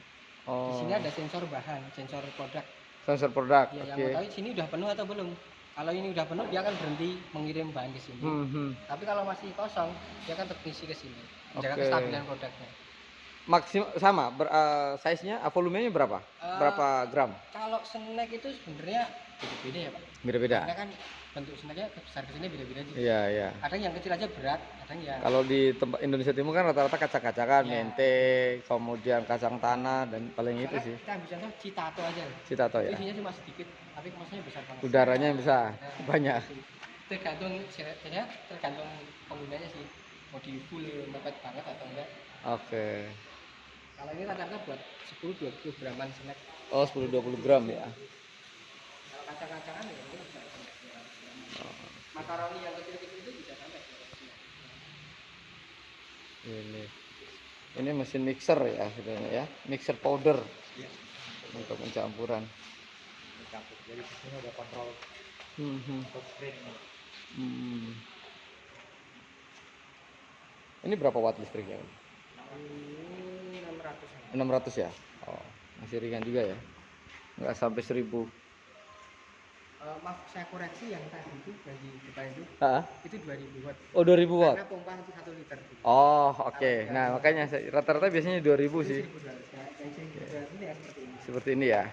Di sini ada sensor bahan, sensor produk. Sensor produk. Ya, Oke. yang mau tahu sini udah penuh atau belum. Kalau ini udah penuh dia akan berhenti mengirim bahan ke sini. Tapi kalau masih kosong dia akan terisi ke sini. Menjaga Oke. kestabilan produknya. Maksimal sama, size-nya, volumenya berapa? Berapa gram? Kalau snack itu sebenarnya beda-beda ya Pak. Beda-beda. Karena kan bentuk snacknya besar kecilnya beda-beda juga. Iya. Ada yang kecil aja berat, ada yang Kalau di tempat Indonesia Timur kan rata-rata kacang-kacangan, Iya. mente, kemudian kacang tanah dan paling itu karena sih. kita ambil contoh citato aja. Citato ya. Isinya cuma sedikit, tapi kemasannya besar banget. Udaranya bisa banyak. Tergantung penggunanya sih. Mau di full mepet banget atau enggak. Oke. Kalau ini rata-rata buat 10-20 graman snack. Oh, 10-20 gram ya. Kalau kacang-kacangan ya mungkin bisa sampai 200 gram. Makaroni yang kecil-kecil itu bisa sampai 200 gram. Ini mesin mixer ya sebenarnya ya, mixer powder. Iya. Untuk pencampuran. Jadi di sini ada kontrol screen. Ini berapa watt listriknya? Ini 600. 600 ya? Oh, masih ringan juga ya? Nggak sampai 1000. Maaf, saya koreksi yang tadi itu bagi depan itu 2000 watt. Oh, 2000 watt? Karena pompa nanti 1 liter. Oh, oke. Nah, makanya rata-rata biasanya 2000 sih. 1200. Nah, yang 1200 ini ya seperti ini. Seperti ini ya?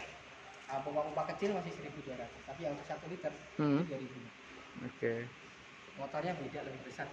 Pompa-pompa kecil masih 1200, tapi yang untuk 1 liter Hmm. itu 2000. Oke. Motornya beda, lebih besar.